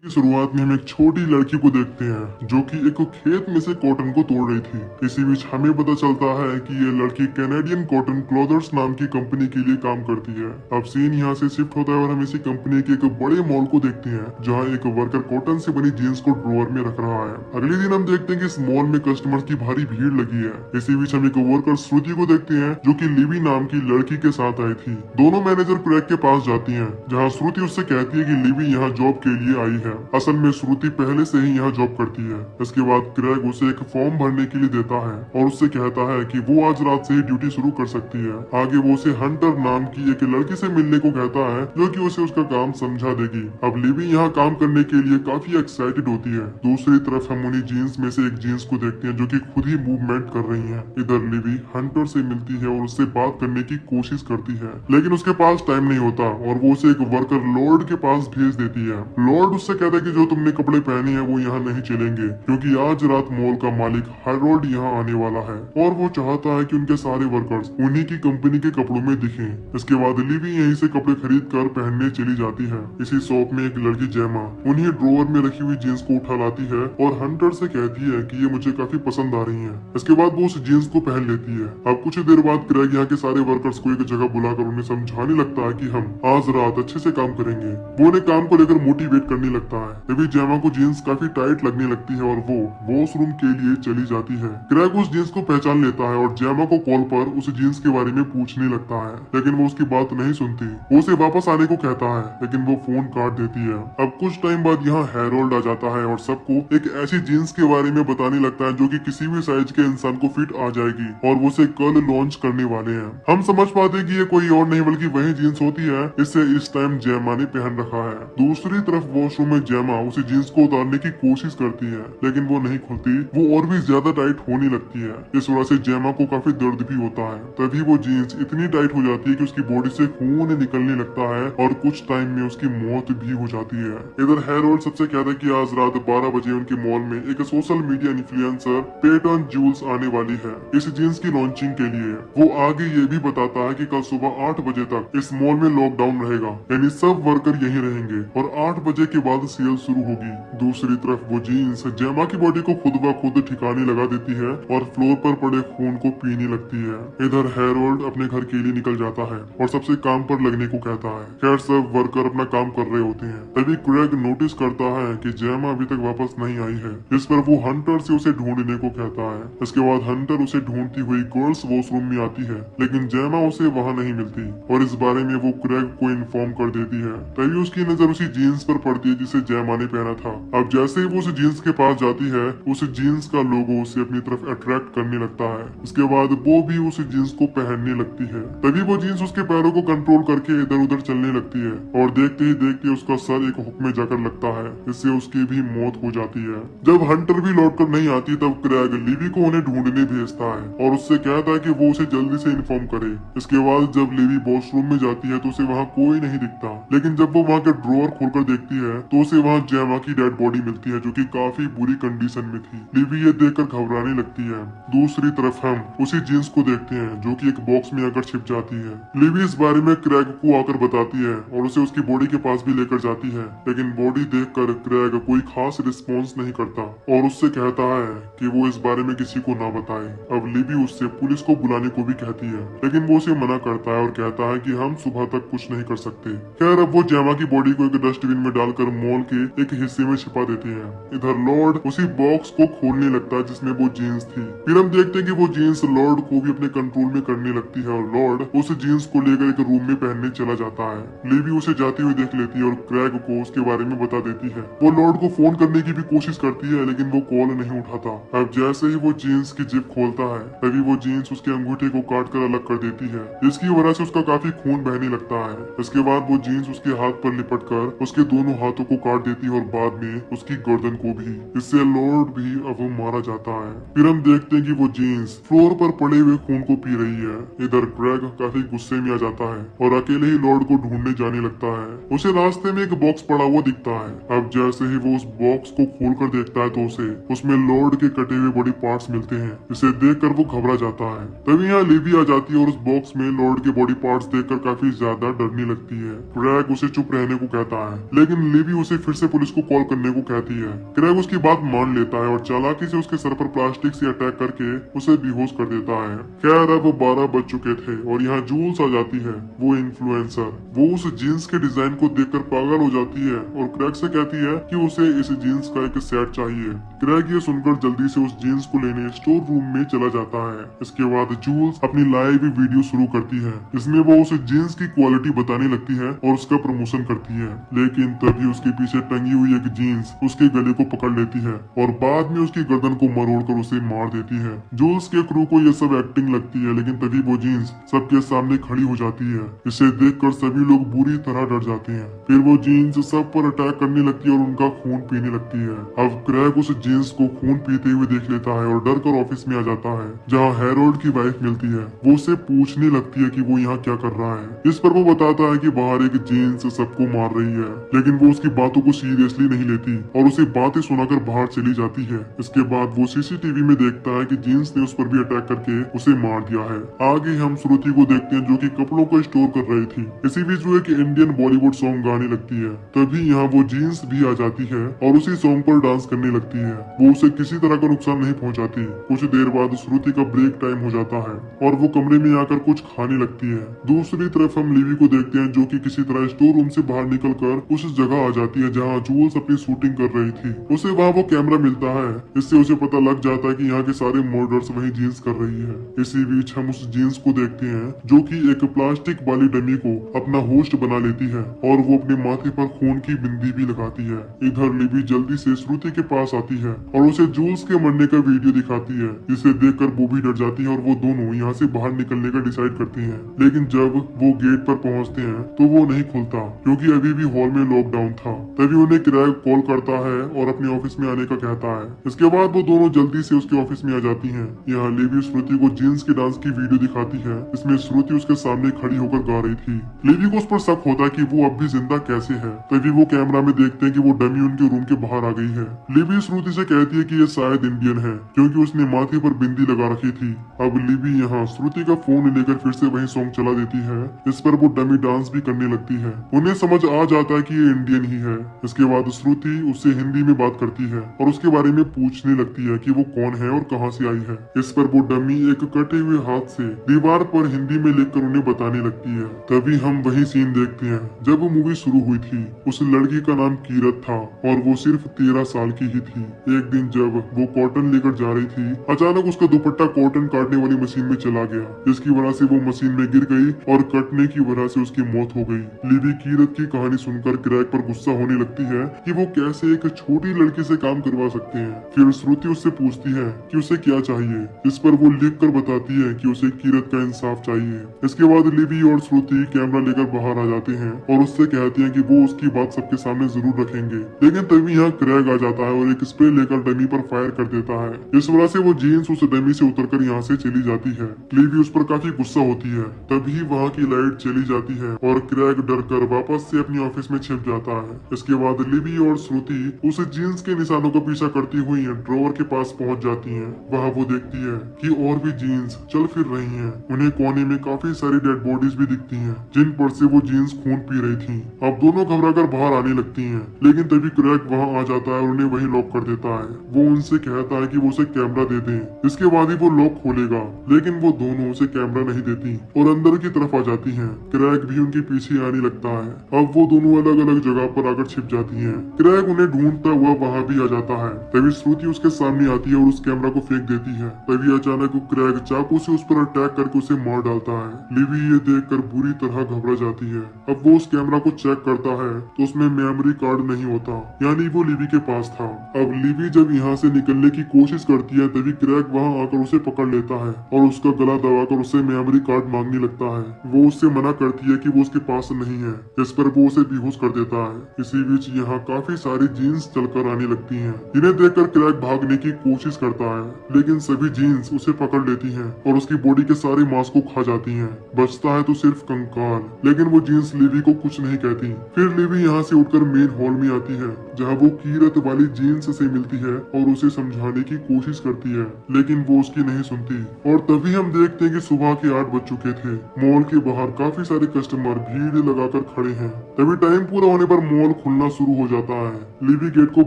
की शुरुआत में हम एक छोटी लड़की को देखते हैं जो कि एक खेत में से कॉटन को तोड़ रही थी। इसी बीच हमें पता चलता है कि ये लड़की कैनेडियन कॉटन क्लॉथर्स नाम की कंपनी के लिए काम करती है। अब सीन यहाँ से शिफ्ट होता है और हम इसी कंपनी के एक बड़े मॉल को देखते हैं जहाँ एक वर्कर कॉटन से बनी जीन्स को ड्रॉअर में रख रहा है। अगले दिन हम देखते हैं कि इस मॉल में कस्टमर्स की भारी भीड़ लगी है। इसी बीच हम एक वर्कर श्रुति को देखते हैं जो कि लिवी नाम की लड़की के साथ आई थी। दोनों मैनेजर क्रैग के पास जाती हैं जहाँ श्रुति उससे कहती है कि लिवी यहाँ जॉब के लिए आई है। असल में श्रुति पहले से ही यहाँ जॉब करती है। इसके बाद क्रैग उसे एक फॉर्म भरने के लिए देता है और उससे कहता है कि वो आज रात से ही ड्यूटी शुरू कर सकती है। आगे वो उसे हंटर नाम की एक लड़की से मिलने को कहता है जो कि उसे उसका काम समझा देगी। अब लिवी यहाँ काम करने के लिए काफी एक्साइटेड होती है। दूसरी तरफ हम उन्हीं जीन्स में से एक जीन्स को देखते हैं जो कि खुद ही मूवमेंट कर रही है। इधर लिवी हंटर से मिलती है और उससे बात करने की कोशिश करती है लेकिन उसके पास टाइम नहीं होता और वो उसे एक वर्कर लॉर्ड के पास भेज देती है। लॉर्ड उससे कहता है कि जो तुमने कपड़े पहने हैं वो यहाँ नहीं चलेंगे क्योंकि आज रात मॉल का मालिक हारोल्ड यहाँ आने वाला है और वो चाहता है कि उनके सारे वर्कर्स उन्हीं की कंपनी के कपड़ों में दिखें। इसके बाद लिवी यहीं से कपड़े खरीद कर पहनने चली जाती है। इसी शॉप में एक लड़की जेमा उन्हीं ड्रॉअर में रखी हुई जीन्स को उठा लाती है और हंटर से कहती है कि ये मुझे काफी पसंद आ रही है। इसके बाद वो उस जीन्स को पहन लेती है। अब कुछ देर बाद क्रैग यहाँ के सारे वर्कर्स को एक जगह बुलाकर उन्हें समझाने लगता है कि हम आज रात अच्छे से काम करेंगे। वो उन्हें काम को लेकर मोटिवेट करने लगता है। तभी जेमा को जीन्स काफी टाइट लगने लगती है और वो वॉशरूम के लिए चली जाती है। क्रैग उस जीन्स को पहचान लेता है और जेमा को कॉल पर उस जीन्स के बारे में पूछने लगता है लेकिन वो उसकी बात नहीं सुनती। वो उसे वापस आने को कहता है लेकिन वो फोन काट देती है। अब कुछ टाइम बाद यहाँ हैरोल्ड आ जाता है और सबको एक ऐसी जीन्स के बारे में बताने लगता है जो कि किसी भी साइज के इंसान को फिट आ जाएगी और वो उसे कल लॉन्च करने वाले हैं। हम समझ पाते हैं कि ये कोई और नहीं बल्कि वही जीन्स होती है इसे इस टाइम जेमा ने पहन रखा है। दूसरी तरफ वॉशरूम में जेमा उसे जीन्स को उतारने की कोशिश करती है लेकिन वो नहीं खुलती। वो और भी ज्यादा टाइट होने लगती है। इस वजह से जेमा को काफी दर्द भी होता है। तभी वो जीन्स इतनी टाइट हो जाती है कि उसकी बॉडी से खून निकलने लगता है और कुछ टाइम में उसकी मौत भी हो जाती है। इधर हैरोल्ड सबसे कहता है कि आज रात 12 बजे उनके मॉल में एक social media influencer Peyton Jules आने वाली है इस जीन्स की लॉन्चिंग के लिए। वो आगे ये भी बताता है कि कल सुबह 8 बजे तक इस मॉल में लॉकडाउन रहेगा यानी सब वर्कर यहीं रहेंगे और 8 बजे के बाद सेल शुरू होगी। दूसरी तरफ वो जीन्स जेमा की बॉडी को खुद ब खुद ठिकाने लगा देती है और फ्लोर पर पड़े खून को पीने लगती है। इधर हैरोल्ड अपने घर के लिए निकल जाता है और सबसे काम पर लगने को कहता है। खैर सब वर्कर अपना काम कर रहे होते हैं। तभी क्रैग नोटिस करता है कि जेमा अभी तक वापस नहीं आई है जिस पर वो हंटर से उसे ढूंढने को कहता है। इसके बाद हंटर उसे ढूंढती हुई गर्ल्स वॉशरूम में आती है लेकिन जेमा उसे वहाँ नहीं मिलती और इस बारे में वो क्रैग को इन्फॉर्म कर देती है। तभी उसकी नजर उसी जीन्स पर पड़ती है जिसे जेमा ने पहना था। अब जैसे ही वो उस जीन्स के पास जाती है उस जीन्स का लोगो उसे अपनी तरफ अट्रैक्ट करने लगता है। उसके बाद वो भी उस जीन्स को पहनने लगती है। तभी वो जीन्स उसके पैरों को कंट्रोल करके इधर उधर चलने लगती है और देखते ही देखते उसका सर एक हुक में जाकर लगता है। इससे उसकी भी मौत हो जाती है। जब हंटर भी लौट कर नहीं आती तब क्रैग लिवी को उन्हें ढूंढने भेजता है और उससे कहता है कि वो उसे जल्दी से इन्फॉर्म करे। इसके बाद जब लिवी वॉशरूम में जाती है तो उसे वहाँ कोई नहीं दिखता लेकिन जब वो वहाँ के ड्रॉअर खोलकर देखती है तो उसे वहाँ जेमा की डेड बॉडी मिलती है जो कि काफी बुरी कंडीशन में थी। लिवी ये देखकर घबराने लगती है। दूसरी तरफ हम उसी जीन्स को देखते हैं जो कि एक बॉक्स में आकर छिप जाती है। लिवी इस बारे में क्रैग को आकर बताती है और उसे उसकी बॉडी के पास भी लेकर जाती है लेकिन बॉडी देखकर क्रैग कोई खास रिस्पॉन्स नहीं करता और उससे कहता है कि वो इस बारे में किसी को ना बताए। अब लिवी उससे पुलिस को बुलाने को भी कहती है लेकिन वो उसे मना करता है और कहता है कि हम सुबह तक कुछ नहीं कर सकते। खैर अब वो जेमा की बॉडी को एक डस्टबिन में डालकर मॉल के एक हिस्से में छिपा देते हैं। इधर लॉर्ड उसी बॉक्स को खोलने लगता है जिसमें वो जीन्स थी। फिर हम देखते हैं कि वो जीन्स लॉर्ड को भी अपने कंट्रोल में करने लगती है और लॉर्ड उस जीन्स को लेकर एक रूम में पहनने चला जाता है। लिवी उसे जाती हुई देख लेती है और क्रैग को उसके बारे में बता देती है। वो लॉर्ड को फोन करने की भी कोशिश करती है लेकिन वो कॉल नहीं उठाता। अब जैसे ही वो जीन्स की जिप खोलता है तभी वो जीन्स उसके अंगूठे को काट कर अलग कर देती है जिसकी वजह से उसका काफी खून बहने लगता है। इसके बाद वो जीन्स उसके हाथ पर लिपट कर उसके दोनों हाथों को काट देती है और बाद में उसकी गर्दन को भी। इससे लॉर्ड भी अब मारा जाता है। फिर हम देखते हैं कि वो जीन्स फ्लोर पर पड़े हुए खून को पी रही है। इधर क्रैग काफी गुस्से में आ जाता है और अकेले ही लॉर्ड को ढूंढने जाने लगता है। उसे रास्ते में एक बॉक्स पड़ा हुआ दिखता है। अब जैसे ही वो उस बॉक्स को खोल कर देखता है तो उसे उसमें लॉर्ड के कटे हुए बॉडी पार्ट्स मिलते हैं। इसे देखकर वो घबरा जाता है। तभी यहाँ लिवी आ जाती है और उस बॉक्स में लॉर्ड के बॉडी पार्ट्स देखकर काफी ज्यादा डरने लगती है। क्रैग उसे चुप रहने को कहता है लेकिन लिवी उसे फिर से पुलिस को कॉल करने को कहती है। क्रैग उसकी बात मान लेता है और चालाकी से उसके सर पर प्लास्टिक से अटैक करके उसे बेहोश कर देता है। खैर अब 12 बज चुके थे और यहाँ जूल्स आ जाती है, वो इन्फ्लुएंसर। वो उस जीन्स के डिजाइन को देखकर पागल हो जाती है और क्रैग से कहती है कि उसे इस जीन्स का एक सेट चाहिए। क्रैग ये सुनकर जल्दी से उस जीन्स को लेने स्टोर रूम में चला जाता है। इसके बाद जूल्स अपनी लाइव वीडियो शुरू करती है, जिसमें वो उस जीन्स की क्वालिटी बताने लगती है और उसका प्रमोशन करती है। लेकिन तभी उसके पीछे टंगी हुई एक जीन्स उसके गले को पकड़ लेती है और बाद में उसकी गर्दन को मरोड़कर उसे मार देती है। जूल्स के क्रू को यह सब एक्टिंग लगती है, लेकिन तभी वो जीन्स सबके सामने खड़ी हो जाती है। इसे देखकर सभी लोग बुरी तरह डर जाते हैं। फिर वो जीन्स सब पर अटैक करने लगती है और उनका खून पीने लगती है। अब क्रैग उस जीन्स को खून पीते हुए देख लेता है और डर कर ऑफिस में आ जाता है, जहाँ हैरोल्ड की वाइफ मिलती है। वो उसे पूछने लगती है कि वो यहाँ क्या कर रहा है। इस पर वो बताता है कि बाहर एक जीन्स सबको मार रही है, लेकिन वो उसकी बातों को सीरियसली नहीं लेती और उसे बातें सुनाकर बाहर चली जाती है। इसके बाद वो सीसीटीवी में देखता है कि जीन्स ने उस पर भी अटैक करके उसे मार दिया है। आगे हम श्रुति को देखते हैं, जो कि कपड़ों को स्टोर कर रही थी। इसी बीच वो एक इंडियन बॉलीवुड सॉन्ग गाने लगती है। तभी यहाँ वो जीन्स भी आ जाती है और उसी सॉन्ग पर डांस करने लगती है। वो उसे किसी तरह का नुकसान नहीं पहुँचाती। कुछ देर बाद श्रुति का ब्रेक टाइम हो जाता है और वो कमरे में आकर कुछ खाने लगती है। दूसरी तरफ हम लिवी को देखते हैं, जो कि किसी तरह स्टोर रूम से बाहर निकलकर उस जगह आ जाती है जहाँ जूल्स अपनी शूटिंग कर रही थी। उसे वहाँ वो कैमरा मिलता है। इससे उसे पता लग जाता है कि यहाँ के सारे मर्डर्स वही जीन्स कर रही है। इसी बीच हम उस जीन्स को देखते हैं, जो कि एक प्लास्टिक वाली डमी को अपना होस्ट बना लेती है और वो अपने माथे पर खून की बिंदी भी लगाती है। इधर लिवी जल्दी से श्रुति के पास आती है और उसे जूल्स के मरने का वीडियो दिखाती है, जिसे देखकर वो भी डर जाती है और वो दोनों यहाँ से बाहर निकलने का डिसाइड करती हैं। लेकिन जब वो गेट पर पहुँचते हैं तो वो नहीं खुलता, क्योंकि अभी भी हॉल में लॉकडाउन था। तभी उन्हें क्रैग कॉल करता है और अपने ऑफिस में आने का कहता है। इसके बाद वो दोनों जल्दी से उसके ऑफिस में आ जाती हैं। यहाँ लिवी श्रुति को जीन्स के डांस की वीडियो दिखाती है, इसमें श्रुति उसके सामने खड़ी होकर गा रही थी। लिवी को उस पर शक होता है कि वो अब भी जिंदा कैसे है। तभी वो कैमरा में देखते हैं कि वो डमी उनके रूम के बाहर आ गई है। लिवी श्रुति से कहती है कि ये शायद इंडियन है, क्योंकि उसने माथे पर बिंदी लगा रखी थी। अब लिवी यहाँ श्रुति का फोन लेकर फिर से वही सॉन्ग चला देती है। इस पर वो डमी डांस भी करने लगती है। उन्हें समझ आ जाता है कि ये इंडियन ही है। इसके बाद श्रुति उससे हिंदी में बात करती है और उसके बारे में पूछने लगती है कि वो कौन है और कहाँ से आई है। इस पर वो डमी एक कटे हुए हाथ से दीवार पर हिंदी में लिखकर उन्हें बताने लगती है। तभी हम वही सीन देखते हैं जब वो मूवी शुरू हुई थी। उस लड़की का नाम कीरत था और वो सिर्फ 13 साल की ही थी। एक दिन जब वो कॉटन लेकर जा रही थी, अचानक उसका दुपट्टा कॉटन काटने वाली मशीन में चला गया, जिसकी वजह से वो मशीन में गिर गई और कटने की वजह से उसकी मौत हो गई। लिवी कीरत की कहानी सुनकर क्रैग पर गुस्सा होने लगती है कि वो कैसे एक छोटी लड़की से काम करवा सकते हैं। फिर श्रुति उससे पूछती है कि उसे क्या चाहिए। इस पर वो लिख कर बताती है कि उसे कीरत का इंसाफ चाहिए। इसके बाद लिवी और श्रुति कैमरा लेकर बाहर आ जाते हैं और उससे कहती हैं कि वो उसकी बात सबके सामने जरूर रखेंगे। लेकिन तभी यहाँ क्रैग आ जाता है और एक स्प्रे लेकर डमी पर फायर कर देता है। इस वजह से वो जीन्स उस डमी से उतरकर यहाँ से चली जाती है। लिवी उस पर काफी गुस्सा होती है। तभी वहाँ की लाइट चली जाती है और क्रैग डर कर वापस से अपनी ऑफिस में छिप जाता है। इसके बाद लिवी और श्रुति उस जीन्स के निशानों का पीछा करती हुई ड्रॉवर के पास पहुँच जाती है। वहाँ वो देखती है कि और भी जीन्स चल फिर रही है। उन्हें कोने में काफी सारी डेड बॉडीज भी दिखती हैं, जिन पर से वो जीन्स खून पी रही थी। अब दोनों घबराकर बाहर आने लगती हैं, लेकिन तभी क्रैग वहाँ आ जाता है और उन्हें वहीं लॉक कर देता है। वो उनसे कहता है कि वो उसे कैमरा दे दें, इसके बाद ही वो लॉक खोलेगा। लेकिन वो दोनों उसे कैमरा नहीं देती और अंदर की तरफ आ जाती हैं। क्रैग भी उनके पीछे आने लगता है। अब वो दोनों अलग अलग जगह पर आकर छिप जाती हैं। क्रैग उन्हें ढूंढता हुआ वहाँ भी आ जाता है। तभी श्रुति उसके सामने आती है और उस कैमरा को फेंक देती है। तभी अचानक क्रैग चाकू से उस पर अटैक करके उसे मार डालता है। लिवी ये देखकर बुरी तरह घबरा जाती है। अब वो उस कैमरा को चेक करता है तो उसमें मेमोरी कार्ड नहीं होता, यानी वो लिवी के पास था। अब लिवी जब यहाँ से निकलने की कोशिश करती है, तभी क्रैग वहाँ आकर उसे पकड़ लेता है और उसका गला दबाकर उससे मेमोरी कार्ड मांगने लगता है। वो उससे मना करती है कि वो उसके पास नहीं है। इस पर वो उसे बेहोश कर देता है। इसी बीच यहाँ काफी सारी जीन्स चलकर आने लगती हैं, जिन्हें देखकर क्रैग भागने की कोशिश करता है, लेकिन सभी जीन्स उसे पकड़ लेती हैं और उसकी बॉडी के सारे मांस को खा जाती हैं। बचता है तो सिर्फ कंकाल, लेकिन वो जीन्स लिवी को कुछ नहीं कहती। फिर लिवी यहाँ से उठकर मेन हॉल में आती है, जहाँ वो कीरत वाली जीन्स से मिलती है और उसे समझाने की कोशिश करती है, लेकिन वो उसकी नहीं सुनती। और तभी हम देखते हैं कि सुबह के 8 बज चुके थे। मॉल के बाहर काफी सारे कस्टमर भीड़ लगाकर खड़े हैं। तभी टाइम पूरा होने पर मॉल खुलना शुरू हो जाता है। लिवी गेट को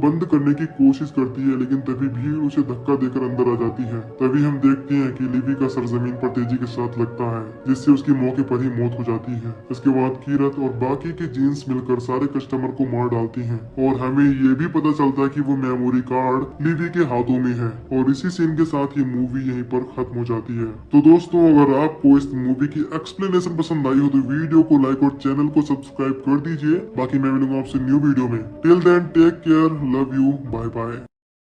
बंद करने की कोशिश करती है, लेकिन तभी भीड़ उसे धक्का देकर अंदर आ जाती है। तभी हम देखते हैं कि लिवी का सर जमीन पर तेजी के साथ लगता है, जिससे उसकी मौके पर ही मौत हो जाती है। इसके बाद कीरत और बाकी के जीन्स मिलकर सारे कस्टमर को मार डालती हैं और हमें ये भी पता चलता है कि वो मेमोरी कार्ड लिवी के हाथों में है। और इसी सीन के साथ ये मूवी यहीं पर खत्म हो जाती है। तो दोस्तों, अगर आपको इस मूवी की एक्सप्लेनेशन पसंद आई हो तो वीडियो को लाइक और चैनल को सब्सक्राइब कर दीजिए। बाकी मैं मिलूंगा आपसे न्यू वीडियो में। Till then take care, love you, bye bye.